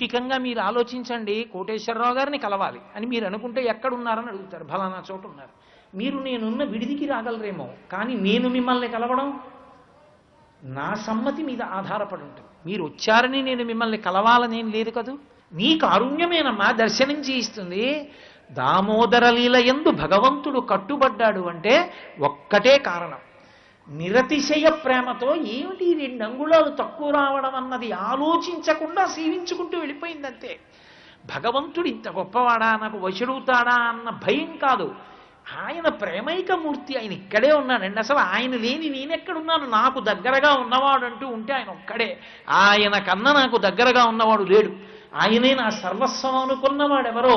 లౌకికంగా మీరు ఆలోచించండి, కోటేశ్వరరావు గారిని కలవాలి అని మీరు అనుకుంటే ఎక్కడున్నారని అడుగుతారు, ఫలానా చోట ఉన్నారు. మీరు నేనున్న విడిదికి రాగలరేమో, కానీ నేను మిమ్మల్ని కలవడం నా సమ్మతి మీద ఆధారపడి ఉంటుంది. మీరు వచ్చారని నేను మిమ్మల్ని కలవాలనేం లేదు కదూ. నీ కారుణ్యమేనమ్మా దర్శనం చేయిస్తుంది. దామోదర లీల యందు భగవంతుడు కట్టుబడ్డాడు అంటే ఒక్కటే కారణం, నిరతిశయ ప్రేమతో. ఏమిటి 2 అంగుళాలు తక్కువ రావడం అన్నది ఆలోచించకుండా సేవించుకుంటూ వెళ్ళిపోయిందంతే. భగవంతుడు ఇంత గొప్పవాడా, నాకు వశుడవుతాడా అన్న భయం కాదు. ఆయన ప్రేమైకమూర్తి, ఆయన ఇక్కడే ఉన్నాడండి. అసలు ఆయన లేని నేనెక్కడున్నాను? నాకు దగ్గరగా ఉన్నవాడు అంటూ ఉంటే ఆయన ఒక్కడే. ఆయన కన్నా నాకు దగ్గరగా ఉన్నవాడు లేడు. ఆయనే నా సర్వస్వం అనుకున్నవాడెవరో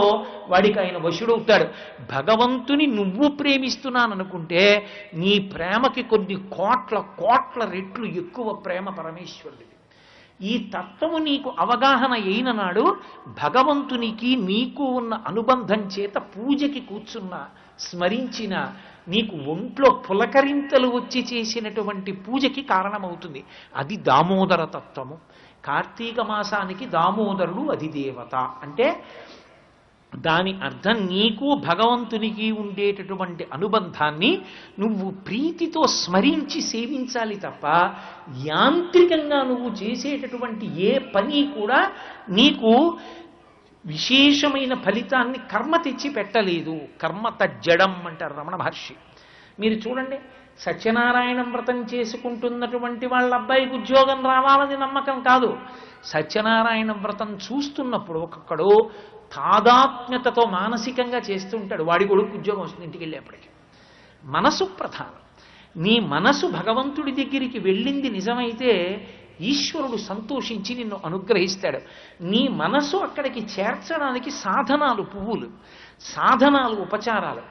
వాడికి ఆయన వశుడవుతాడు. భగవంతుని నువ్వు ప్రేమిస్తున్నాననుకుంటే నీ ప్రేమకి కొన్ని కోట్ల కోట్ల రెట్లు ఎక్కువ ప్రేమ పరమేశ్వరుడిది. ఈ తత్వము నీకు అవగాహన అయిన నాడు భగవంతునికి నీకు ఉన్న అనుబంధం చేత పూజకి కూర్చున్నా, స్మరించిన నీకు ఒంట్లో పులకరింతలు వచ్చి చేసినటువంటి పూజకి కారణమవుతుంది. అది దామోదర తత్వము. కార్తీక మాసానికి దామోదరుడు అధిదేవత అంటే దాని అర్థం నీకు భగవంతునికి ఉండేటటువంటి అనుబంధాన్ని నువ్వు ప్రీతితో స్మరించి సేవించాలి తప్ప యాంత్రికంగా నువ్వు చేసేటటువంటి ఏ పని కూడా నీకు విశేషమైన ఫలితాన్ని కర్మ తెచ్చి పెట్టలేదు. కర్మ తజ్జడం అంటారు రమణ మహర్షి. మీరు చూడండి, సత్యనారాయణ వ్రతం చేసుకుంటున్నటువంటి వాళ్ళ అబ్బాయికి ఉద్యోగం రావాలని నమ్మకం కాదు. సత్యనారాయణ వ్రతం చూస్తున్నప్పుడు ఒక్కొక్కడు తాదాత్మ్యతతో మానసికంగా చేస్తుంటాడు, వాడి కొడుకు ఉద్యోగం వస్తుంది ఇంటికి వెళ్ళేప్పటికీ. మనసు ప్రధానం. నీ మనసు భగవంతుడి దగ్గరికి వెళ్ళింది నిజమైతే ఈశ్వరుడు సంతోషించి నిన్ను అనుగ్రహిస్తాడు. నీ మనసు అక్కడికి చేర్చడానికి సాధనాలు పువ్వులు, సాధనాలు ఉపచారాలు.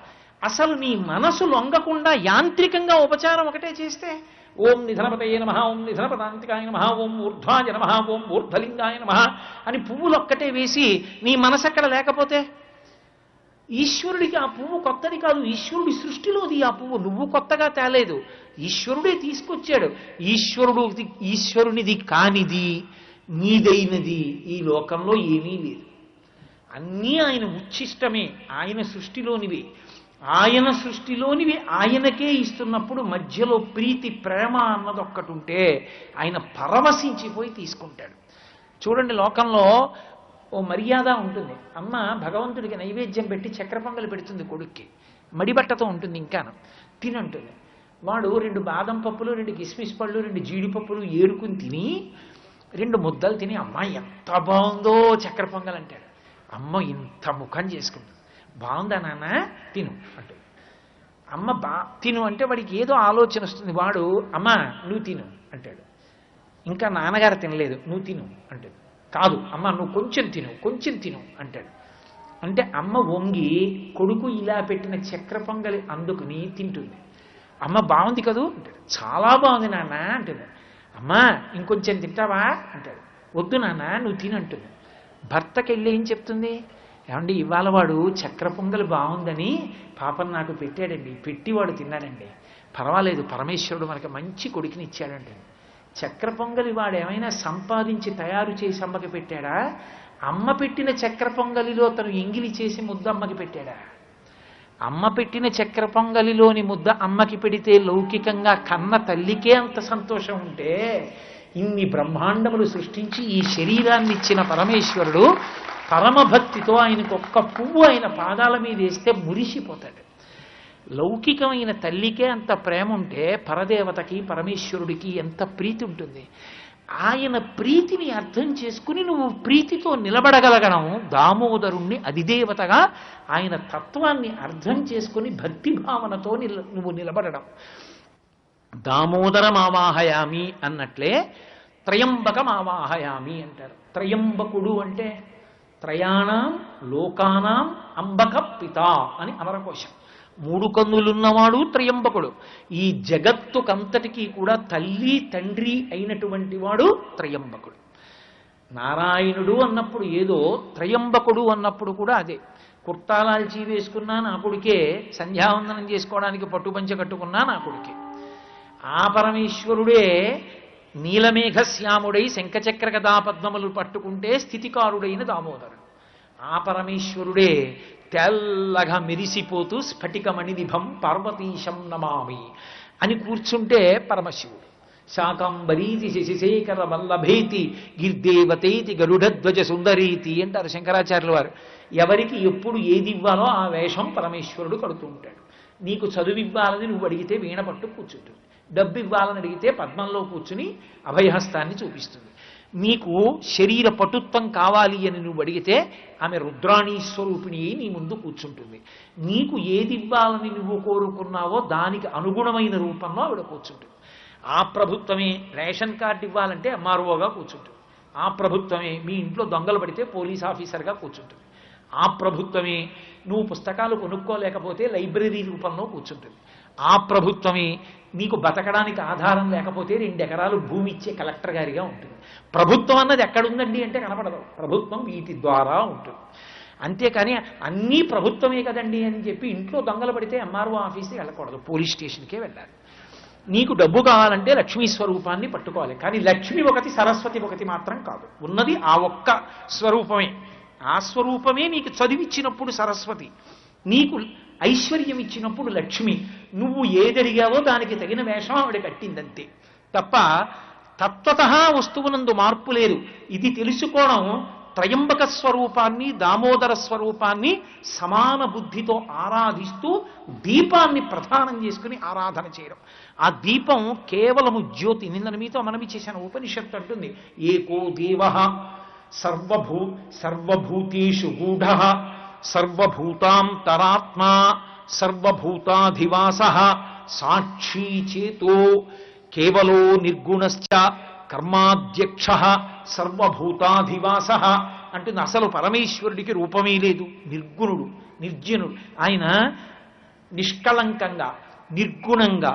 అసలు నీ మనసు లొంగకుండా యాంత్రికంగా ఉపచారం ఒకటే చేస్తే ఓం నిధనపతయే నమః, ఓం నిధనపదాంతికాయ నమః, ఓం ఊర్ధ్వాయ నమః, ఓం ఊర్ధ్వలింగాయ నమః అని పువ్వులు ఒక్కటే వేసి నీ మనసు అక్కడ లేకపోతే ఈశ్వరుడికి ఆ పువ్వు కొత్తది కాదు. ఈశ్వరుడి సృష్టిలోది ఆ పువ్వు, నువ్వు కొత్తగా తేలేదు, ఈశ్వరుడే తీసుకొచ్చాడు. ఈశ్వరునిది కానిది నీదైనది ఈ లోకంలో ఏమీ లేదు. అన్నీ ఆయన ఉచ్ఛిష్టమే, ఆయన సృష్టిలోనివి. ఆయన సృష్టిలోనివి ఆయనకే ఇస్తున్నప్పుడు మధ్యలో ప్రీతి ప్రేమ అన్నది ఒక్కటి ఉంటే ఆయన పరవశించిపోయి తీసుకుంటాడు. చూడండి, లోకంలో ఓ మర్యాద ఉంటుంది. అమ్మ భగవంతుడికి నైవేద్యం పెట్టి చక్కెర పొంగలి పెడుతుంది కొడుక్కి, మడిబట్టతో ఉంటుంది, ఇంకాను తినంటుంది. వాడు 2 బాదం పప్పులు, 2 కిస్మిస్ పళ్ళు, 2 జీడిపప్పులు ఏరుకుని తిని 2 ముద్దలు తిని అమ్మ ఎంత బాగుందో చక్కెర పొంగల్ అంటాడు. అమ్మ ఇంత ముఖం చేసుకుంటుంది. బాగుందా నాన్న తిను అంటాడు. అమ్మ తిను అంటే వాడికి ఏదో ఆలోచన వస్తుంది. వాడు అమ్మ నువ్వు తిను అంటాడు. ఇంకా నాన్నగారు తినలేదు, నువ్వు తిను అంటాడు. కాదు అమ్మ నువ్వు కొంచెం తిను అంటాడు. అంటే అమ్మ వంగి కొడుకు ఇలా పెట్టిన చక్కెర పొంగలి అందుకుని తింటుంది. అమ్మ బాగుంది కదూ అంటాడు. చాలా బాగుంది నాన్న అంటుంది. అమ్మ ఇంకొంచెం తింటావా అంటాడు. వద్దు నాన్న నువ్వు తిను అంటుంది. భర్తకి వెళ్ళి ఏం చెప్తుంది? ఏమండి ఇవాళ వాడు చక్కెర పొంగలి బాగుందని పాపం నాకు పెట్టాడండి, పెట్టి వాడు తిన్నాడండి, పర్వాలేదు పరమేశ్వరుడు మనకి మంచి కొడుకుని ఇచ్చాడండి. చక్కెర పొంగలి వాడు ఏమైనా సంపాదించి తయారు చేసి అమ్మకి పెట్టాడా? అమ్మ పెట్టిన చక్కెర పొంగలిలో తను ఎంగిలి చేసి ముద్ద అమ్మకి పెట్టాడా? అమ్మ పెట్టిన చక్కెర పొంగలిలోని ముద్ద అమ్మకి పెడితే లౌకికంగా కన్న తల్లికే అంత సంతోషం ఉంటే ఇన్ని బ్రహ్మాండములు సృష్టించి ఈ శరీరాన్ని ఇచ్చిన పరమేశ్వరుడు పరమభక్తితో ఆయనకు ఒక్క పువ్వు ఆయన పాదాల మీద వేస్తే మురిసిపోతాడు. లౌకికమైన తల్లికే అంత ప్రేమ ఉంటే పరదేవతకి పరమేశ్వరుడికి ఎంత ప్రీతి ఉంటుంది. ఆయన ప్రీతిని అర్థం చేసుకుని నువ్వు ప్రీతితో నిలబడగలగడం దామోదరుణ్ణి అధిదేవతగా ఆయన తత్వాన్ని అర్థం చేసుకుని భక్తిభావనతో నువ్వు నిలబడడం. దామోదరమావాహయామి అన్నట్లే త్రయంబకమావాహయామి అంటారు. త్రయంబకుడు అంటే త్రయాణం లోకానాం అంబక పిత అని అమరకోశం. 3 కన్నులున్నవాడు త్రయంబకుడు. ఈ జగత్తుకంతటికీ కూడా తల్లి తండ్రి అయినటువంటి వాడు త్రయంబకుడు. నారాయణుడు అన్నప్పుడు ఏదో, త్రయంబకుడు అన్నప్పుడు కూడా అదే. కుర్తాలాల్చి వేసుకున్నా నా కొడుకే, సంధ్యావందనం చేసుకోవడానికి పట్టుపంచ కట్టుకున్నా నా కొడుకే. ఆ పరమేశ్వరుడే నీలమేఘశ్యాముడై శంఖచక్ర గదా పద్మములు పట్టుకుంటే స్థితికారుడైన దామోదరుడు. ఆ పరమేశ్వరుడే తెల్లగా మెరిసిపోతూ స్ఫటికమణినిభం పార్వతీశం నమామి అని కూర్చుంటే పరమశివుడు. శాకంబరీతి శశిశేఖర వల్లభేతి గిర్దేవతేతి గరుడధ్వజ సుందరీతి అంటారు శంకరాచార్యుల వారు. ఎవరికి ఎప్పుడు ఏది ఇవ్వాలో ఆ వేషం పరమేశ్వరుడు కడుతూ ఉంటాడు. నీకు చదువు ఇవ్వాలని నువ్వు అడిగితే వీణ పట్టు కూర్చుంటుంది, డబ్బు ఇవ్వాలని అడిగితే పద్మంలో కూర్చుని అభయహస్తాన్ని చూపిస్తుంది. నీకు శరీర పటుత్వం కావాలి అని నువ్వు అడిగితే ఆమె రుద్రాణీ స్వరూపిణి అయి నీ ముందు కూర్చుంటుంది. నీకు ఏది ఇవ్వాలని నువ్వు కోరుకున్నావో దానికి అనుగుణమైన రూపంలో ఆవిడ కూర్చుంటుంది. ఆ ప్రభుత్వమే రేషన్ కార్డు ఇవ్వాలంటే ఎంఆర్ఓగా కూర్చుంటుంది. ఆ ప్రభుత్వమే మీ ఇంట్లో దొంగలు పడితే పోలీస్ ఆఫీసర్గా కూర్చుంటుంది. ఆ ప్రభుత్వమే నువ్వు పుస్తకాలు కొనుక్కోలేకపోతే లైబ్రరీ రూపంలో కూర్చుంటుంది. ఆ ప్రభుత్వమే నీకు బతకడానికి ఆధారం లేకపోతే 2 ఎకరాలు భూమి ఇచ్చే కలెక్టర్ గారిగా ఉంటుంది. ప్రభుత్వం అన్నది ఎక్కడుందండి అంటే కనపడదు. ప్రభుత్వం వీటి ద్వారా ఉంటుంది. అంతేకాని అన్నీ ప్రభుత్వమే కదండి అని చెప్పి ఇంట్లో దొంగలు పడితే ఎంఆర్ఓ ఆఫీస్కి వెళ్ళకూడదు, పోలీస్ స్టేషన్కే వెళ్ళాలి. నీకు డబ్బు కావాలంటే లక్ష్మీ స్వరూపాన్ని పట్టుకోవాలి. కానీ లక్ష్మి ఒకటి, సరస్వతి ఒకటి మాత్రం కాదు. ఉన్నది ఆ ఒక్క స్వరూపమే. ఆ స్వరూపమే నీకు చదివిచ్చినప్పుడు సరస్వతి, నీకు ఐశ్వర్యం ఇచ్చినప్పుడు లక్ష్మి. నువ్వు ఏదడిగావో దానికి తగిన వేషం ఆవిడ కట్టిందంతే తప్ప తత్వతః వస్తువునందు మార్పు లేదు. ఇది తెలుసుకోవడం త్రయంబక స్వరూపాన్ని దామోదర స్వరూపాన్ని సమాన బుద్ధితో ఆరాధిస్తూ దీపాన్ని ప్రధానం చేసుకుని ఆరాధన చేయడం. ఆ దీపం కేవలము జ్యోతి. నిన్న మీతో మనవి చేశాను. ఉపనిషత్తు అంటుంది ఏకో దేవః సర్వభూతేషు గూఢః సర్వభూతాంతరాత్మా సర్వభూతాధివాసః సాక్షీ చేతో కేవలో నిర్గుణశ్చ కర్మాధ్యక్షః సర్వభూతాధివాసః అంటుంది. అసలు పరమేశ్వరుడికి రూపమే లేదు. నిర్గుణుడు, నిర్జనుడు. ఆయన నిష్కళంకంగా నిర్గుణంగా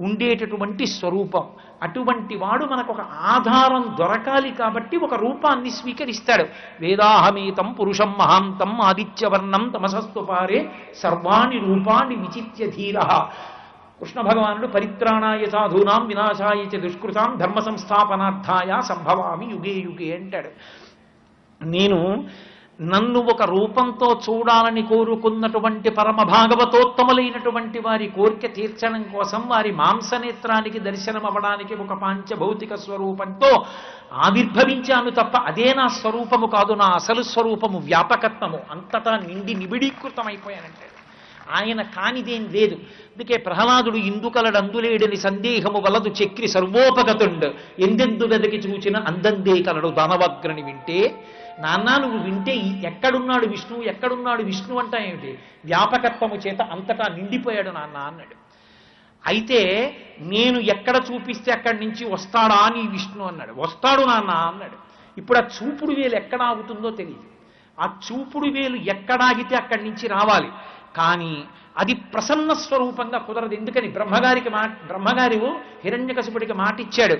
ఉండేటటువంటి స్వరూపం. అటువంటి వాడు మనకు ఒక ఆధారం దొరకాలి కాబట్టి ఒక రూపాన్ని స్వీకరిస్తాడు. వేదాహమేతం పురుషం మహాంతం ఆదిత్యవర్ణం తమసస్వపారే సర్వాణి రూపాన్ని విచిత్య ధీరః. కృష్ణ భగవానుడు పరిత్రాణాయ సాధూనాం వినాశాయ చ దుష్కృతాం ధర్మ సంస్థాపనార్థాయ సంభవామి యుగే యుగే అంటాడు. నన్ను ఒక రూపంతో చూడాలని కోరుకున్నటువంటి పరమ భాగవతోత్తములైనటువంటి వారి కోరిక తీర్చడం కోసం వారి మాంసనేత్రానికి దర్శనం అవ్వడానికి ఒక పాంచభౌతిక స్వరూపంతో ఆవిర్భవించాను తప్ప అదే నా స్వరూపము కాదు. నా అసలు స్వరూపము వ్యాపకత్వము. అంతటా నిండి నిబిడీకృతమైపోయానంటే ఆయన కానిదేం లేదు. అందుకే ప్రహ్లాదుడు ఇందుకలడందులేడని సందేహము వలదు చక్రి సర్వోపగతుండు ఎందెందు వెదకి చూచిన అందందే కలడు దానవగ్రని వింటే. నాన్న నువ్వు వింటే ఎక్కడున్నాడు విష్ణువు, ఎక్కడున్నాడు విష్ణువు అంటా ఏమిటి? వ్యాపకత్వము చేత అంతటా నిండిపోయాడు నాన్న అన్నాడు. అయితే నేను ఎక్కడ చూపిస్తే అక్కడి నుంచి వస్తాడా నీ విష్ణు అన్నాడు. వస్తాడు నాన్న అన్నాడు. ఇప్పుడు ఆ చూపుడు వేలు ఎక్కడ ఆగుతుందో తెలియదు. ఆ చూపుడు వేలు ఎక్కడాగితే అక్కడి నుంచి రావాలి. కానీ అది ప్రసన్న స్వరూపంగా కుదరదు. ఎందుకని? బ్రహ్మగారి హిరణ్యకశిపుడికి మాటిచ్చాడు,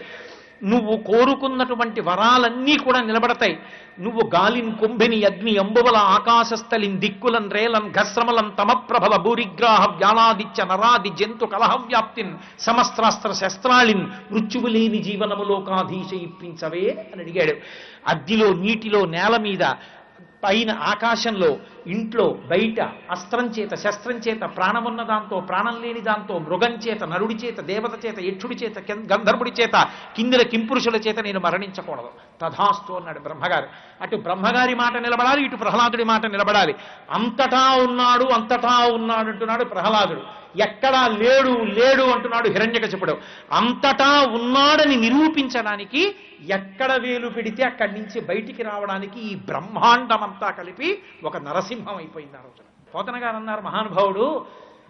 నువ్వు కోరుకున్నటువంటి వరాలన్నీ కూడా నిలబడతాయి. నువ్వు గాలిన్ కుంభిని అగ్ని అంబువల ఆకాశస్థలిన్ దిక్కులన్ రేలన్ ఘస్రమలం తమప్రభల భూరిగ్రాహ వ్యాళాదిత్య నరాది జంతు కలహవ్యాప్తిన్ సమస్త్రాస్త్ర శస్త్రాళిన్ మృత్యువు లేని జీవనములోకాధీశ ఇప్పించవే అని అడిగాడు. అగ్నిలో, నీటిలో, నేల మీద, పైన ఆకాశంలో, ఇంట్లో, బయట, అస్త్రం చేత, శస్త్రం చేత, ప్రాణమున్న దాంతో, ప్రాణం లేని దాంతో, మృగం చేత, నరుడి చేత, దేవత చేత, యక్షుడి చేత, గంధర్వుడి చేత, కిందిల కింపురుషుల చేత నేను మరణించకూడదు. తథాస్తు అన్నాడు బ్రహ్మగారు. అటు బ్రహ్మగారి మాట నిలబడాలి, ఇటు ప్రహ్లాదుడి మాట నిలబడాలి. అంతటా ఉన్నాడు అంటున్నాడు ప్రహ్లాదుడు. ఎక్కడా లేడు లేడు అంటున్నాడు హిరణ్యకశిపుడు. అంతటా ఉన్నాడని నిరూపించడానికి ఎక్కడ వేలు పెడితే అక్కడి నుంచి బయటికి రావడానికి ఈ బ్రహ్మాండమంతా కలిపి ఒక నరసింహం అయిపోయింది ఆ రోజున. పోతన గారు అన్నారు మహానుభావుడు,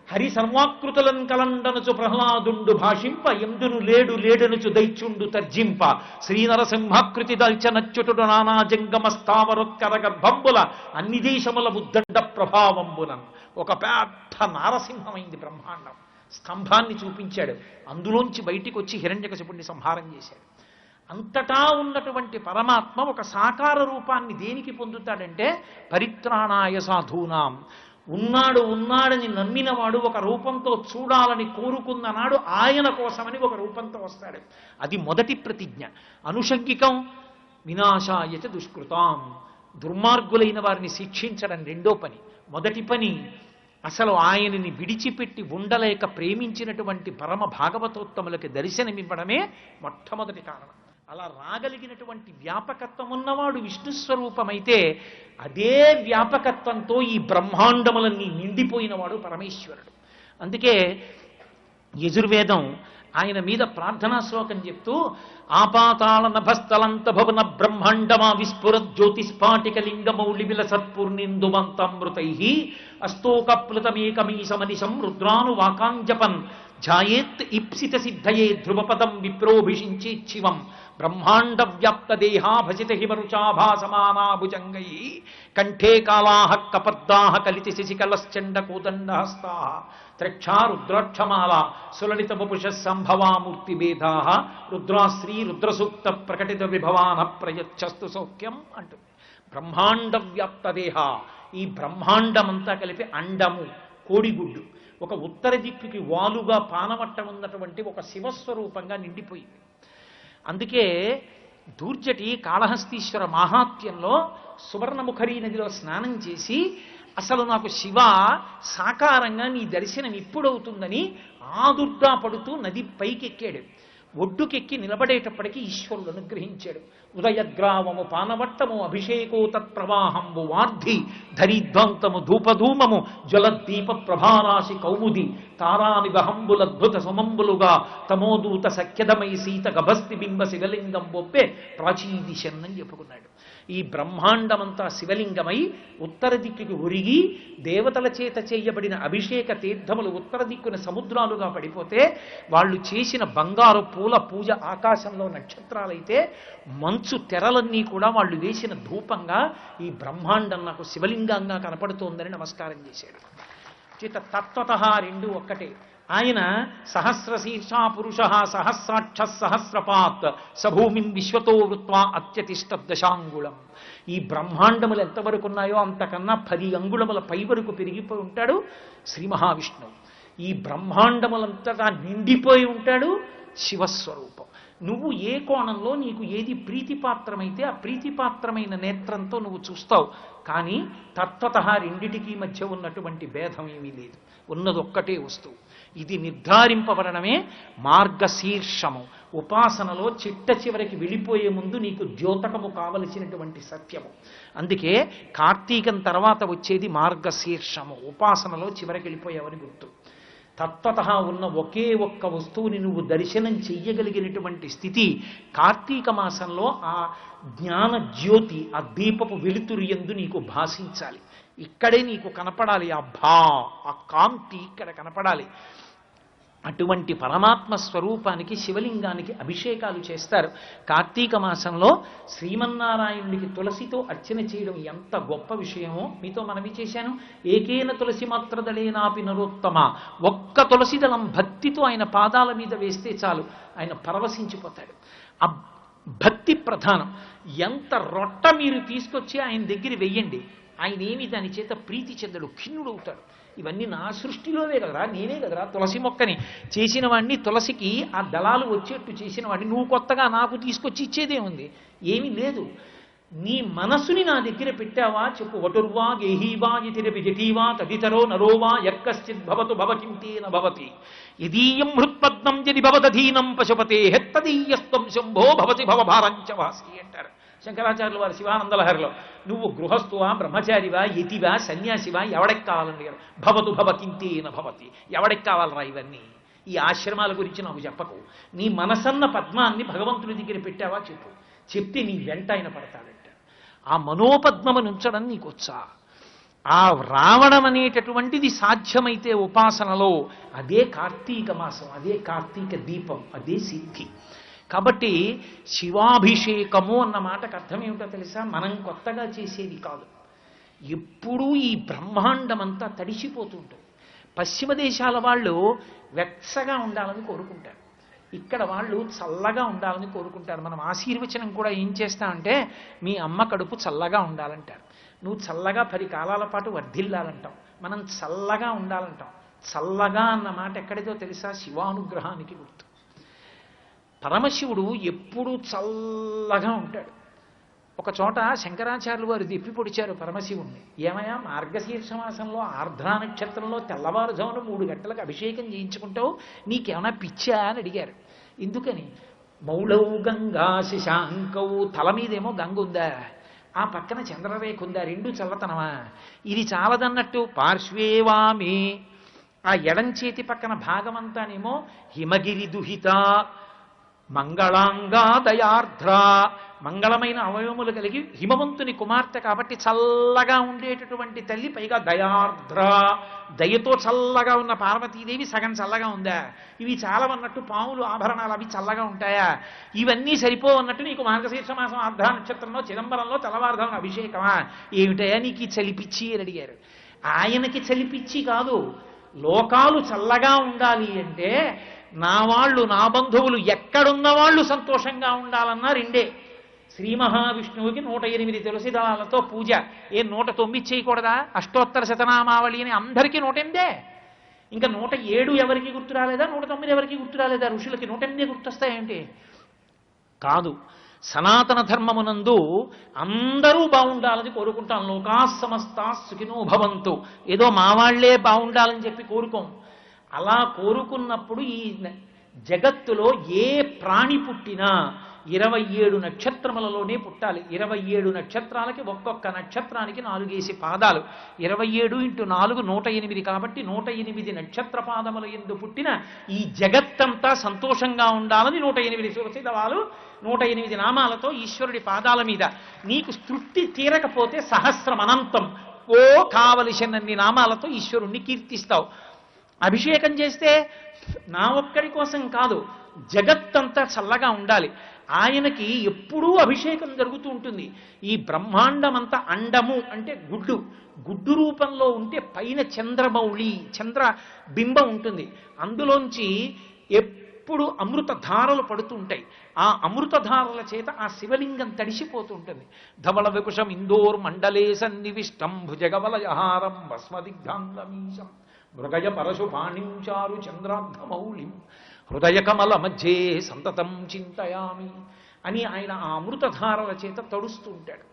హరి సర్వాకృతులను కలండనుచు ప్రహ్లాదుండు భాషింప ఎందును లేడు లేడనుచు దైత్యుండు తర్జింప శ్రీనరసింహాకృతి దల్చనచ్యుతుడు నానా జంగమ స్థావరొక్కర గర్భంబుల అన్ని దేశముల ముద్దండ ప్రభావంబునన్. ఒక పెద్ద నారసింహమైంది బ్రహ్మాండం. స్తంభాన్ని చూపించాడు, అందులోంచి బయటికి వచ్చి హిరణ్యకశిపుణ్ణి సంహారం చేశాడు. అంతటా ఉన్నటువంటి పరమాత్మ ఒక సాకార రూపాన్ని దేనికి పొందుతాడంటే పరిత్రాణాయ సాధూనాం, ఉన్నాడు ఉన్నాడని నమ్మినవాడు ఒక రూపంతో చూడాలని కోరుకున్న నాడు ఆయన కోసమని ఒక రూపంతో వస్తాడు. అది మొదటి ప్రతిజ్ఞ. అనుషంగికం వినాశాయచ దుష్కృతాం, దుర్మార్గులైన వారిని శిక్షించడం రెండో పని. మొదటి పని అసలు ఆయనని విడిచిపెట్టి ఉండలేక ప్రేమించినటువంటి పరమ భాగవతోత్తములకి దర్శనమివ్వడమే మొట్టమొదటి కారణం. అలా రాగలిగినటువంటి వ్యాపకత్వం ఉన్నవాడు విష్ణుస్వరూపమైతే అదే వ్యాపకత్వంతో ఈ బ్రహ్మాండములన్నీ నిండిపోయినవాడు పరమేశ్వరుడు. అందుకే యజుర్వేదం ఆయన మీద ప్రార్థనా శ్లోకం చెప్తూ ఆపాతాళ నభస్థలంత భవన బ్రహ్మాండమా విస్ఫుర జ్యోతిస్ఫాటిక లింగమౌళి విలసత్పూర్ణిందువంతమృతై అస్తోకప్లుతమేకమీశమనిశం రుద్రాను వాకాంజపన్ ఝాయేత్ ఇప్సిత సిద్ధయే ధ్రువపదం విప్రోభిషించేచ్చివం బ్రహ్మాండ వ్యాప్త దేహా భజిత హిమరుచాభాసమానా భుజంగై కంఠే కాళాః కపర్దాః కలిత శశికలశ్చండ కోదండహస్తాః త్రక్షా రుద్రాక్షమాల సులలిత వపుష సంభవామూర్తి భేదాః రుద్రాశ్రీ రుద్రసూక్త ప్రకటిత విభవాన ప్రయచ్చస్తు సౌఖ్యం అంటుంది. బ్రహ్మాండ వ్యాప్త దేహ, ఈ బ్రహ్మాండమంతా కలిపి అండము, కోడిగుడ్డు, ఒక ఉత్తర దిక్కుకి వాలుగా పానవట్టం ఉన్నటువంటి ఒక శివస్వరూపంగా నిండిపోయింది. అందుకే దూర్జటి కాళహస్తీశ్వర మాహాత్మ్యంలో సువర్ణముఖరీ నదిలో స్నానం చేసి అసలు నాకు శివ సాకారంగా నీ దర్శనం ఇప్పుడవుతుందని ఆదుర్దా పడుతూ నది పైకెక్కాడు. ఒడ్డుకెక్కి నిలబడేటప్పటికీ ఈశ్వరుడు అనుగ్రహించాడు. ఉదయగ్రావము పానవట్టము అభిషేకో తత్ప్రవాహంబు వార్ధి ధరిద్వాంతము ధూపధూమము జ్వలద్దీప ప్రభారాశి కౌముది తారానిబహంబులద్భుత సుమంబులుగా తమోదూత సఖ్యదమై సీత గభస్తి బింబ శివలింగం బొప్పే ప్రాచీదిశన్నని చెప్పుకున్నాడు. ఈ బ్రహ్మాండమంతా శివలింగమై ఉత్తర దిక్కుకి ఒరిగి దేవతల చేత చేయబడిన అభిషేక తీర్థములు ఉత్తర దిక్కున సముద్రాలుగా పడిపోతే వాళ్ళు చేసిన బంగారు పూల పూజ ఆకాశంలో నక్షత్రాలైతే మంచు తెరలన్నీ కూడా వాళ్ళు వేసిన ధూపంగా ఈ బ్రహ్మాండం నాకు శివలింగంగా కనపడుతోందని నమస్కారం చేశాడు. చేత తత్వత రెండు ఒక్కటే. ఆయన సహస్రశీర్షా పురుష సహస్రాక్ష సహస్రపాత్ సభూమిం విశ్వతో వృత్వా అత్యతిష్ట దశాంగుళం. ఈ బ్రహ్మాండములు ఎంతవరకు ఉన్నాయో అంతకన్నా 10 అంగుళముల పై వరకు పెరిగిపోయి ఉంటాడు శ్రీ మహావిష్ణువు. ఈ బ్రహ్మాండములంతగా నిండిపోయి ఉంటాడు శివస్వరూపం. నువ్వు ఏ కోణంలో నీకు ఏది ప్రీతిపాత్రమైతే ఆ ప్రీతిపాత్రమైన నేత్రంతో నువ్వు చూస్తావు. కానీ తత్వత రెండిటికీ మధ్య ఉన్నటువంటి భేదం ఏమీ లేదు, ఉన్నది ఒక్కటే వస్తువు. ఇది నిర్ధారింపబడమే మార్గశీర్షము. ఉపాసనలో చిట్ట చివరికి వెళ్ళిపోయే ముందు నీకు ద్యోతకము కావలసినటువంటి సత్యము. అందుకే కార్తీకం తర్వాత వచ్చేది మార్గశీర్షము. ఉపాసనలో చివరికి వెళ్ళిపోయావని గుర్తు. తత్వత ఉన్న ఒకే ఒక్క వస్తువుని నువ్వు దర్శనం చెయ్యగలిగినటువంటి స్థితి కార్తీక మాసంలో ఆ జ్ఞాన జ్యోతి, ఆ దీపపు వెలుతురు యందు నీకు భాషించాలి. ఇక్కడే నీకు కనపడాలి ఆ కాంతి ఇక్కడ కనపడాలి. అటువంటి పరమాత్మ స్వరూపానికి శివలింగానికి అభిషేకాలు చేస్తారు. కార్తీక మాసంలో శ్రీమన్నారాయణుడికి తులసితో అర్చన చేయడం ఎంత గొప్ప విషయమో మీతో మనవి చేశాను. ఏకేన తులసి మాత్రదళేనాపి నరోత్తమ, ఒక్క తులసి దళం భక్తితో ఆయన పాదాల మీద వేస్తే చాలు, ఆయన పరవశించిపోతాడు. ఆ భక్తి ప్రధానం. ఎంత రొట్ట మీరు తీసుకొచ్చి ఆయన దగ్గర వెయ్యండి, ఆయన ఏమి దాని చేత ప్రీతి చెందడు, ఖిన్నుడవుతాడు. ఇవన్నీ నా సృష్టిలోనే కదరా, నేనే కదరా తులసి మొక్కని చేసిన వాడిని, తులసికి ఆ దళాలు వచ్చేట్టు చేసిన వాడిని నువ్వు కొత్తగా నాకు తీసుకొచ్చి ఇచ్చేదే ఉంది, ఏమీ లేదు. నీ మనసుని నా దగ్గర పెట్టావా చెప్పు. వటుర్వా గేహీవా ఇతిరపి జటీవా తదితరో నరోవా యక్కశ్చిత్ భవతు భవకింతేన భవతి యదీయం హృత్పద్మం యది భవదధీనం పశుపతే హెత్తదీయస్తం శంభో భవతి భవభారంచ వాసి అంటారు శంకరాచార్యుల వారి శివానందలహరిలో. నువ్వు గృహస్థువా, బ్రహ్మచారివా, యతివా, సన్యాసివా, ఎవడికి కావాలండి? భవతు భవకింతేన భవతి. ఎవడికి కావాలరా ఇవన్నీ? ఈ ఆశ్రమాల గురించి నాకు చెప్పకు. నీ మనసన్న పద్మాన్ని భగవంతుడి దగ్గర పెట్టావా చెప్పు, చెప్తే నీ వెంట ఆయన పడతాడంట. ఆ మనోపద్మను ఉంచడం నీకు వచ్చా? ఆ రావడం అనేటటువంటిది సాధ్యమైతే ఉపాసనలో అదే కార్తీక మాసం, అదే కార్తీక దీపం, అదే సిద్ధి. కాబట్టి శివాభిషేకము అన్న మాటకు అర్థం ఏమిటో తెలుసా? మనం కొత్తగా చేసేది కాదు. ఎప్పుడూ ఈ బ్రహ్మాండం అంతా తడిసిపోతుంటుంది. పశ్చిమ దేశాల వాళ్ళు వెచ్చగా ఉండాలని కోరుకుంటారు, ఇక్కడ వాళ్ళు చల్లగా ఉండాలని కోరుకుంటారు. మనం ఆశీర్వచనం కూడా ఏం చేస్తామంటే మీ అమ్మ కడుపు చల్లగా ఉండాలంటారు. నువ్వు చల్లగా 10 కాలాల పాటు వర్ధిల్లాలంటావు. మనం చల్లగా ఉండాలంటాం. చల్లగా అన్న మాట ఎక్కడిదో తెలుసా? శివానుగ్రహానికి గుర్తు. పరమశివుడు ఎప్పుడూ చల్లగా ఉంటాడు. ఒక చోట శంకరాచార్యులు వారు దిప్పి పొడిచారు పరమశివుణ్ణి. ఏమయ్యా, మార్గశీర్ష మాసంలో ఆర్ద్రా నక్షత్రంలో తెల్లవారుజామున 3 గంటలకు అభిషేకం చేయించుకుంటావు, నీకేమైనా పిచ్చా అని అడిగారు. ఎందుకని? మౌళౌ గంగా శశాంకౌ, తల మీదేమో గంగ ఉందా, ఆ పక్కన చంద్రరేఖ ఉందా, 2 చల్లతనమా? ఇది చాలదన్నట్టు పార్శ్వేవామి, ఆ ఎడం చేతి పక్కన భాగమంతానేమో హిమగిరి దుహిత మంగళాంగా దయార్ధ్ర, మంగళమైన అవయవములు కలిగి హిమవంతుని కుమార్తె కాబట్టి చల్లగా ఉండేటటువంటి తల్లి, పైగా దయార్ధ్ర, దయతో చల్లగా ఉన్న పార్వతీదేవి సగం చల్లగా ఉందా? ఇవి చాలవన్నట్టు పాములు ఆభరణాలు అవి చల్లగా ఉంటాయా? ఇవన్నీ సరిపోవన్నట్టు నీకు మార్గశీర్ష మాసం ఆర్ద్రా నక్షత్రంలో చిదంబరంలో తెల్లవారుధామ అభిషేకమా? ఏమిటయా నీకు చలిపిచ్చి అని అడిగారు. ఆయనకి చలిపిచ్చి కాదు, లోకాలు చల్లగా ఉండాలి అంటే నా వాళ్ళు నా బంధువులు ఎక్కడున్న వాళ్ళు సంతోషంగా ఉండాలన్నా 2. శ్రీ మహావిష్ణువుకి 108 తులసి దళాలతో పూజ. 109 చేయకూడదా? అష్టోత్తర శతనామావళి అని అందరికీ 108. ఇంకా 107 ఎవరికి గుర్తు రాలేదా? 109 ఎవరికి గుర్తు రాలేదా? ఋషులకి 108 గుర్తొస్తాయేంటి? కాదు. సనాతన ధర్మమునందు అందరూ బాగుండాలని కోరుకుంటాం. లోకా సమస్తా సుఖినో భవంతు. ఏదో మా వాళ్లే బాగుండాలని చెప్పి కోరుకోం. అలా కోరుకున్నప్పుడు ఈ జగత్తులో ఏ ప్రాణి పుట్టినా 27 నక్షత్రములలోనే పుట్టాలి. 27 నక్షత్రాలకి ఒక్కొక్క నక్షత్రానికి 4 పాదాలు. 27 × 4 108 కాబట్టి 108 నక్షత్ర పాదముల యందు పుట్టిన ఈ జగత్తంతా సంతోషంగా ఉండాలని 108 తులసిదళాలు 108 నామాలతో ఈశ్వరుడి పాదాల మీద. నీకు తృప్తి తీరకపోతే సహస్రం అనంతం ఓ కావలసినన్ని నామాలతో ఈశ్వరుణ్ణి కీర్తిస్తావు. అభిషేకం చేస్తే నా ఒక్కడి కోసం కాదు, జగత్తంతా చల్లగా ఉండాలి. ఆయనకి ఎప్పుడూ అభిషేకం జరుగుతూ ఉంటుంది. ఈ బ్రహ్మాండమంతా అండము అంటే గుడ్డు, గుడ్డు రూపంలో ఉంటే పైన చంద్రమౌళి చంద్ర బింబం ఉంటుంది. అందులోంచి ఎప్పుడు అమృత ధారలు పడుతూ ఉంటాయి. ఆ అమృత ధారల చేత ఆ శివలింగం తడిసిపోతూ ఉంటుంది. ధవళ వికుశం ఇందోర్ మండలే సన్నివిష్టం భుజగవలయహారం భస్మదిగ్ధాంగమీశం మృగయ పరశు పాణించారు చంద్రార్ధమౌళిం హృదయ కమల మధ్యే సంతతం చింతయామి అని ఆయన ఆ అమృతధారల చేత తడుస్తూ ఉంటాడు.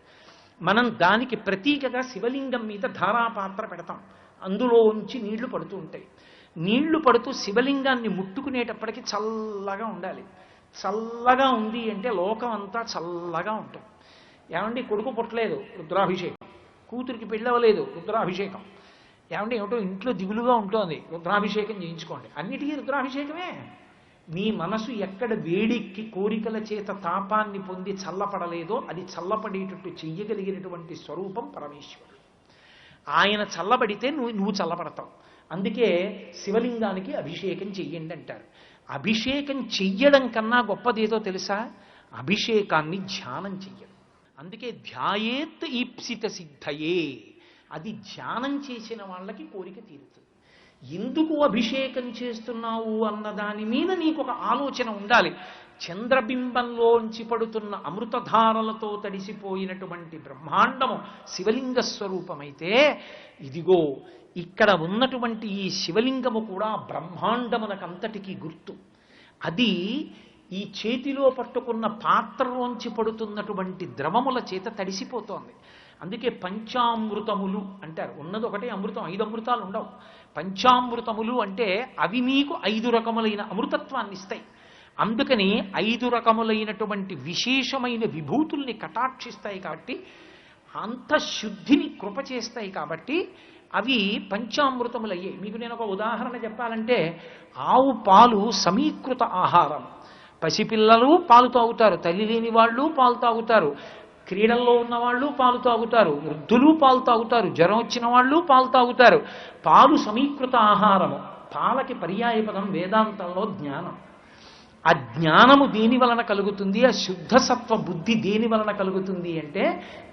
మనం దానికి ప్రతీకగా శివలింగం మీద ధారాపాత్ర పెడతాం. అందులోంచి నీళ్లు పడుతూ ఉంటాయి. నీళ్లు పడుతూ శివలింగాన్ని ముట్టుకునేటప్పటికి చల్లగా ఉండాలి. చల్లగా ఉంది అంటే లోకం అంతా చల్లగా ఉంటుంది. ఏమండి, కొడుకు పుట్టలేదు, రుద్రాభిషేకం. కూతురికి పెళ్ళవలేదు, రుద్రాభిషేకం. ఏమంటే ఏమిటో ఇంట్లో దిగులుగా ఉంటుంది, రుద్రాభిషేకం చేయించుకోండి. అన్నిటికీ రుద్రాభిషేకమే. నీ మనసు ఎక్కడ వేడికి కోరికల చేత తాపాన్ని పొంది చల్లపడలేదో అది చల్లపడేటట్టు చెయ్యగలిగినటువంటి స్వరూపం పరమేశ్వరుడు. ఆయన చల్లబడితే నువ్వు చల్లపడతావు. అందుకే శివలింగానికి అభిషేకం చెయ్యండి అంటారు. అభిషేకం చెయ్యడం కన్నా గొప్పదేదో తెలుసా? అభిషేకాన్ని ధ్యానం చెయ్యడం. అందుకే ధ్యాయేత్ ఈప్సిత సిద్ధయే, అది ధ్యానం చేసిన వాళ్ళకి కోరిక తీరుతుంది. ఎందుకు అభిషేకం చేస్తున్నావు అన్న దాని మీద నీకు ఒక ఆలోచన ఉండాలి. చంద్రబింబంలోంచి పడుతున్న అమృతధారలతో తడిసిపోయినటువంటి బ్రహ్మాండము శివలింగ స్వరూపమైతే, ఇదిగో ఇక్కడ ఉన్నటువంటి ఈ శివలింగము కూడా బ్రహ్మాండమునకంతటికీ గుర్తు. అది ఈ చేతిలో పట్టుకున్న పాత్రలోంచి పడుతున్నటువంటి ద్రవముల చేత తడిసిపోతోంది. అందుకే పంచామృతములు అంటారు. ఉన్నది ఒకటే అమృతం, 5 అమృతాలు ఉండవు. పంచామృతములు అంటే అవి నీకు 5 రకములైన అమృతత్వాన్ని ఇస్తాయి. అందుకని 5 రకములైనటువంటి విశేషమైన విభూతుల్ని కటాక్షిస్తాయి కాబట్టి, అంత శుద్ధిని కృప చేస్తాయి కాబట్టి అవి పంచామృతములు అయ్యాయి. మీకు నేను ఒక ఉదాహరణ చెప్పాలంటే, ఆవు పాలు సమీకృత ఆహారం. పసిపిల్లలు పాలు తాగుతారు, తల్లి లేని వాళ్ళు పాలు తాగుతారు, క్రీడల్లో ఉన్నవాళ్ళు పాలు తాగుతారు, వృద్ధులు పాలు తాగుతారు, జ్వరం వచ్చిన వాళ్ళు పాలు తాగుతారు. పాలు సమీకృత ఆహారము. పాలకి పర్యాయపదం వేదాంతంలో జ్ఞానం. ఆ జ్ఞానము దేని వలన కలుగుతుంది? ఆ శుద్ధ సత్వ బుద్ధి దేని వలన కలుగుతుంది అంటే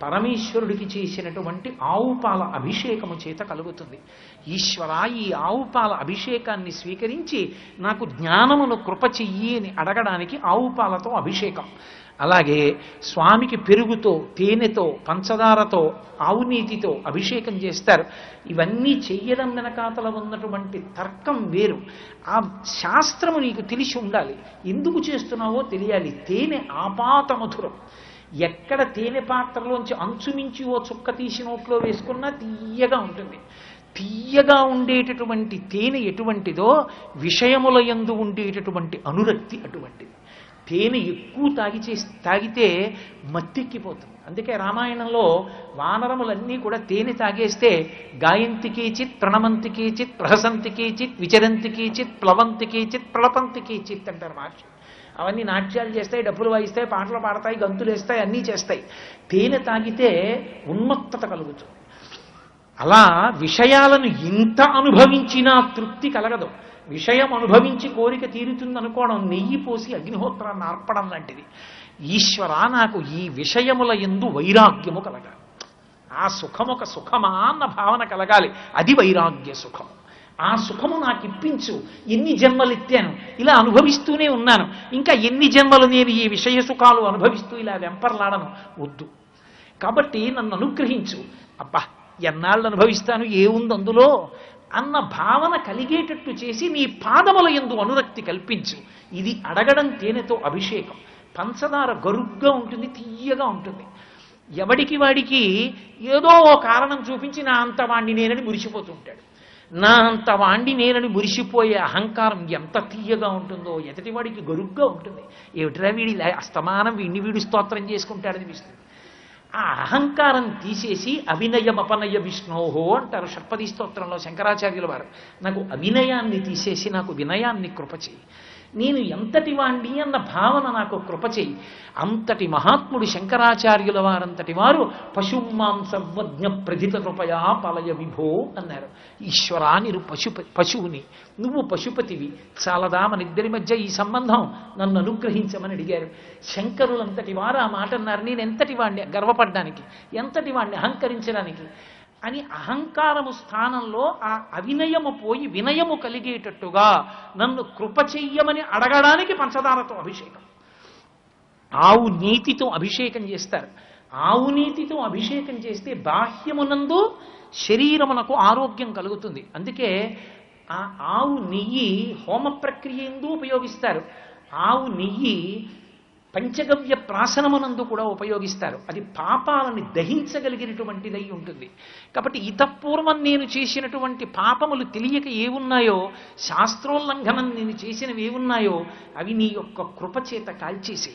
పరమేశ్వరుడికి చేసినటువంటి ఆవు పాల అభిషేకము చేత కలుగుతుంది. ఈశ్వర, ఈ ఆవు పాల అభిషేకాన్ని స్వీకరించి నాకు జ్ఞానమును కృప చెయ్యి అని అడగడానికి ఆవు పాలతో అభిషేకం. అలాగే స్వామికి పెరుగుతో, తేనెతో, పంచదారతో, ఆవు నీతితో అభిషేకం చేస్తారు. ఇవన్నీ చెయ్యడం వెనకాతల ఉన్నటువంటి తర్కం వేరు. ఆ శాస్త్రము నీకు తెలిసి ఉండాలి. ఎందుకు చేస్తున్నావో తెలియాలి. తేనె ఆపాత మధురం. ఎక్కడ తేనె పాత్రలోంచి అంచుమించి ఓ చుక్క తీసి నోట్లో వేసుకున్నా తీయగా ఉంటుంది. తీయగా ఉండేటటువంటి తేనె ఎటువంటిదో విషయముల యందు ఉండేటటువంటి అనురక్తి అటువంటిది. తేనె ఎక్కువ తాగితే మత్తెక్కిపోతుంది. అందుకే రామాయణంలో వానరములన్నీ కూడా తేనె తాగేస్తే గాయంతికి చిత్, ప్రణమంతికి చిత్, ప్రహసంతికి చిత్, విచరంతికి చిత్, ప్లవంతికి చిత్, ప్రళపంతికి చిత్ అంటారు మహర్షి. అవన్నీ నాట్యాలు చేస్తాయి, డబ్బులు వాయిస్తాయి, పాటలు పాడతాయి, గంతులు వేస్తాయి, అన్నీ చేస్తాయి. తేనె తాగితే ఉన్మత్తత కలుగుతుంది. అలా విషయాలను ఇంత అనుభవించినా తృప్తి కలగదు. విషయం అనుభవించి కోరిక తీరుతుందనుకోవడం నెయ్యి పోసి అగ్నిహోత్రాన్ని ఆర్పడం లాంటిది. ఈశ్వర, నాకు ఈ విషయముల యందు వైరాగ్యము కలగాలి. ఆ సుఖము ఒక సుఖమా అన్న భావన కలగాలి. అది వైరాగ్య సుఖము. ఆ సుఖము నాకు ఇప్పించు. ఎన్ని జన్మలు ఎత్తాను, ఇలా అనుభవిస్తూనే ఉన్నాను. ఇంకా ఎన్ని జన్మలు నేను ఈ విషయ సుఖాలు అనుభవిస్తూ ఇలా వెంపర్లాడను. వద్దు. కాబట్టి నన్ను అనుగ్రహించు. అబ్బా, ఎన్నాళ్ళు అనుభవిస్తాను, ఏముంది అందులో అన్న భావన కలిగేటట్టు చేసి నీ పాదముల యందు అనురక్తి కల్పించు. ఇది అడగడం తేనెతో అభిషేకం. పంచదార గరుగ్గా ఉంటుంది, తీయగా ఉంటుంది. ఎవడికి వాడికి ఏదో ఓ కారణం చూపించి నా అంత వాణ్ణి నేనని మురిసిపోతుంటాడు. నా అంత వాణ్ణి నేనని మురిసిపోయే అహంకారం ఎంత తీయగా ఉంటుందో ఎదటివాడికి గరుగ్గా ఉంటుంది. ఏమిట్రా వీడి అస్తమానం వీడు స్తోత్రం చేసుకుంటాడనిపిస్తుంది. ఆ అహంకారం తీసేసి అవినయమపనయ విష్ణోహో అంటారు షట్పది స్తోత్రంలో శంకరాచార్యుల వారు. నాకు అవినయాన్ని తీసేసి నాకు వినయాన్ని కృపచేయి. నేను ఎంతటి వాణ్ణి అన్న భావన నాకు కృపచేయి. అంతటి మహాత్ముడు శంకరాచార్యుల వారంతటి వారు పశుమాంసవజ్ఞ ప్రధిత కృపయా పలయ విభో అన్నారు. ఈశ్వరా, నీరు పశువుని, నువ్వు పశుపతివి, చాలదా మనిద్దరి మధ్య ఈ సంబంధం, నన్ను అనుగ్రహించమని అడిగారు. శంకరులంతటి వారు ఆ మాట అన్నారు. నేను ఎంతటి వాణ్ణి గర్వపడ్డానికి, ఎంతటి వాణ్ణి అహంకరించడానికి అని అహంకారము స్థానంలో ఆ అవినయము పోయి వినయము కలిగేటట్టుగా నన్ను కృప చెయ్యమని అడగడానికి పంచదారతో అభిషేకం. ఆవు నీతితో అభిషేకం చేస్తారు. ఆవు నీతితో అభిషేకం చేస్తే బాహ్యమునందు శరీరమునకు ఆరోగ్యం కలుగుతుంది. అందుకే ఆ ఆవు నెయ్యి హోమ ప్రక్రియ ఎందు ఉపయోగిస్తారు. ఆవు నెయ్యి పంచగవ్య ప్రాశనమునందు కూడా ఉపయోగిస్తారు. అది పాపాలని దహించగలిగినటువంటిదై ఉంటుంది. కాబట్టి ఇతపూర్వం నేను చేసినటువంటి పాపములు తెలియక ఏమున్నాయో, శాస్త్రోల్లంఘనం నేను చేసినవి ఏమున్నాయో అవి నీ యొక్క కృపచేత కాల్చేసి,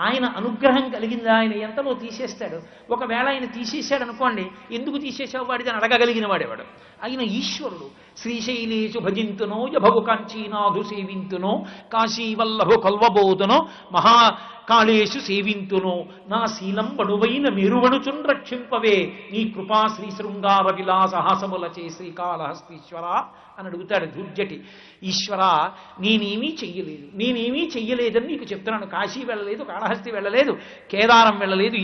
ఆయన అనుగ్రహం కలిగిందా, ఆయన ఎంతలో తీసేస్తాడు. ఒకవేళ ఆయన తీసేశాడు అనుకోండి, ఎందుకు తీసేసావు వాడిదని అడగగలిగిన వాడేవాడు. ఆయన ఈశ్వరుడు. శ్రీశైలేషు భజింతునో యభగు కాంచీనాథు సేవింతునో కాశీవల్లభు కొల్వబోతునో మహాకాళేషు సేవింతునో నా శీలం బడువైన మెరువణుచున్ రక్షింపవే నీ కృపా శ్రీ శృంగార విలాసహాసములచే శ్రీకాళహస్తీశ్వర అని అడుగుతాడు దుర్జటి. ఈశ్వర, నేనేమీ చెయ్యలేదని నీకు చెప్తున్నాను. కాశీ వెళ్ళలేదు, కాళహస్తి వెళ్ళలేదు, కేదారం వెళ్ళలేదు,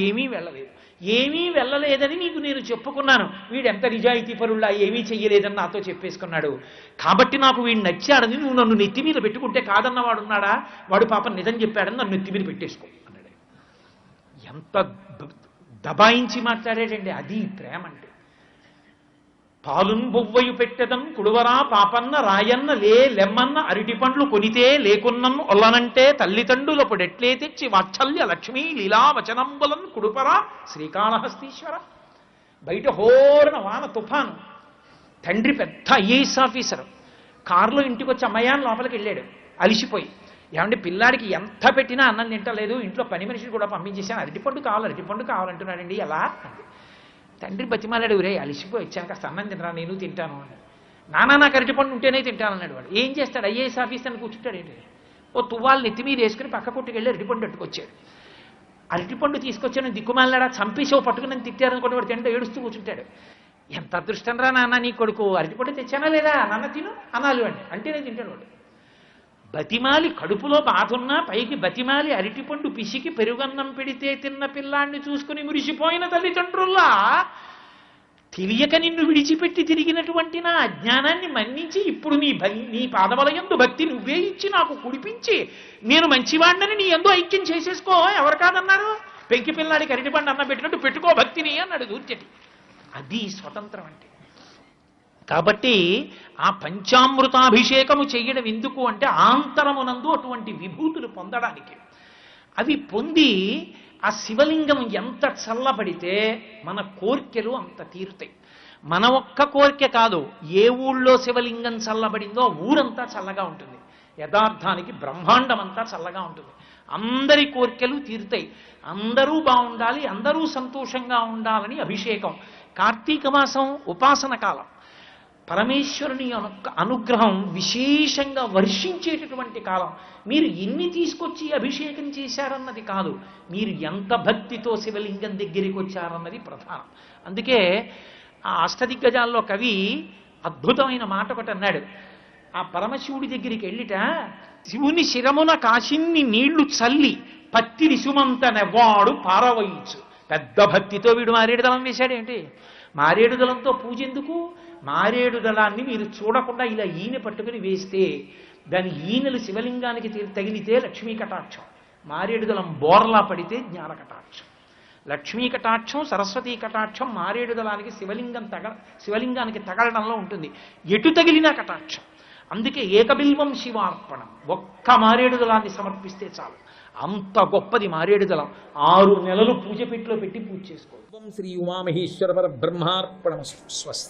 ఏమీ వెళ్ళలేదని నీకు నేను చెప్పుకున్నాను. వీడెంత నిజాయితీ పరుళ్ళా, ఏమీ చెయ్యలేదని నాతో చెప్పేసుకున్నాడు. కాబట్టి నాకు వీడు నచ్చాడని నువ్వు నన్ను నెత్తి మీద పెట్టుకుంటే కాదన్నవాడు ఉన్నాడా? వాడు పాపం నిజం చెప్పాడని నన్ను నెత్తి మీద పెట్టేసుకో అన్నాడు. ఎంత దబాయించి మాట్లాడాడండి. అది ప్రేమ అంటే. పాలున్ బొవ్వయు పెట్టెదం కుడువరా పాపన్న రాయన్న లెమ్మన్న అరటి పండ్లు కొనితే లేకున్నను ఒల్లనంటే తల్లిదండ్రులపుడెట్లే తెచ్చి వాత్సల్య లక్ష్మీ లీలా వచనంబులన్ కుడుపరా శ్రీకాళహస్తీశ్వర. బయట హోరన వాన తుఫాను. తండ్రి పెద్ద ఐఏఎస్ ఆఫీసరు. కారులో ఇంటికి వచ్చి అమ్మయాన్ని లోపలికి వెళ్ళాడు అలిసిపోయి. ఏమంటే పిల్లాడికి ఎంత పెట్టినా అన్నం తింటలేదు, ఇంట్లో పని మనిషిని కూడా పంపించేశాను, అరటిపండు కావాలంటున్నాడండి. ఎలా అంది. తండ్రి బతిమాలాడు, రే అలిసిపోయి వచ్చాను, కాస్త అన్నం తినరా, నేను తింటాను అని. నాన్న నాకు అరటిపండు ఉంటేనే తింటానన్నాడు వాడు. ఏం చేస్తాడు, ఐఏఎస్ ఆఫీసర్ అని కూర్చుంటాడు ఏంటి. ఓ తువ్వాళ్ళు నెత్తి మీద వేసుకుని పక్క కొట్టుకెళ్ళి అరటిపండు పట్టుకొచ్చాడు. అరటిపండు తీసుకొచ్చాను దిక్కుమాలాడా, చంపేసి పట్టుకుని తిట్టారనుకోండి, వాడు తింటే ఏడుస్తూ కూర్చుంటాడు. ఎంత అదృష్టం రా నాన్న నీ కొడుకు, అరటిపండు తెచ్చానా లేదా, నాన్న తిను అనాలి వాడిని, అంటేనే తింటాడు వాడు. బతిమాలి కడుపులో బాధున్నా పైకి బతిమాలి అరటిపండు పిసికి పెరుగన్నం పెడితే తిన్న పిల్లాన్ని చూసుకుని మురిసిపోయిన తల్లిదండ్రుల్లా తెలియక నిన్ను విడిచిపెట్టి తిరిగినటువంటి నా అజ్ఞానాన్ని మన్నించి ఇప్పుడు నీ పాదవలయందు భక్తి నువ్వే ఇచ్చి నాకు కుడిపించి నేను మంచివాడినని నీ యందు ఐక్యం చేసేసుకో, ఎవరు కాదన్నారు? పెంకి పిల్లాడికి అరటిపండు అన్న పెట్టినట్టు పెట్టుకో భక్తిని అన్నాడు దూర్చటి. అది స్వతంత్రం అంటే. కాబట్టి ఆ పంచామృతాభిషేకము చెయ్యడం ఎందుకు అంటే ఆంతరమునందు అటువంటి విభూతులు పొందడానికి. అవి పొంది ఆ శివలింగం ఎంత చల్లబడితే మన కోర్కెలు అంత తీరుతాయి. మన ఒక్క కోరిక కాదు, ఏ ఊళ్ళో శివలింగం చల్లబడిందో ఊరంతా చల్లగా ఉంటుంది. యథార్థానికి బ్రహ్మాండం అంతా చల్లగా ఉంటుంది. అందరి కోరికలు తీరుతాయి. అందరూ బాగుండాలి, అందరూ సంతోషంగా ఉండాలని అభిషేకం. కార్తీక మాసం ఉపాసన కాలం. పరమేశ్వరుని అనుగ్రహం విశేషంగా వర్షించేటటువంటి కాలం. మీరు ఎన్ని తీసుకొచ్చి అభిషేకం చేశారన్నది కాదు, మీరు ఎంత భక్తితో శివలింగం దగ్గరికి వచ్చారన్నది ప్రధానం. అందుకే ఆ అష్టదిగ్గజాల్లో కవి అద్భుతమైన మాట ఒకటి అన్నాడు. ఆ పరమశివుడి దగ్గరికి వెళ్ళిట శివుని శిరమున కాశిన్ని నీళ్లు చల్లి పత్తి రిసుమంత నెవ్వాడు పారవయించు. పెద్ద భక్తితో వీడు మారేడు దళం వేశాడేంటి? మారేడు దళంతో పూజ ఎందుకు? మారేడు దళాన్ని మీరు చూడకుండా ఇలా ఈయన పట్టుకుని వేస్తే దాని ఈనెలు శివలింగానికి తగిలితే లక్ష్మీ కటాక్షం, మారేడు దళం బోర్లా పడితే జ్ఞాన కటాక్షం. లక్ష్మీ కటాక్షం, సరస్వతీ కటాక్షం మారేడు దళానికి శివలింగానికి తగలడంలో ఉంటుంది. ఎటు తగిలినా కటాక్షం. అందుకే ఏకబిల్వం శివార్పణం. ఒక్క మారేడు దళాన్ని సమర్పిస్తే చాలు. అంత గొప్పది మారేడు దళం. 6 నెలలు పూజ పెట్టిలో పెట్టి పూజ చేసుకో. శ్రీ ఉమామహేశ్వర పరబ్రహ్మార్పణమస్తు. స్వస్తి.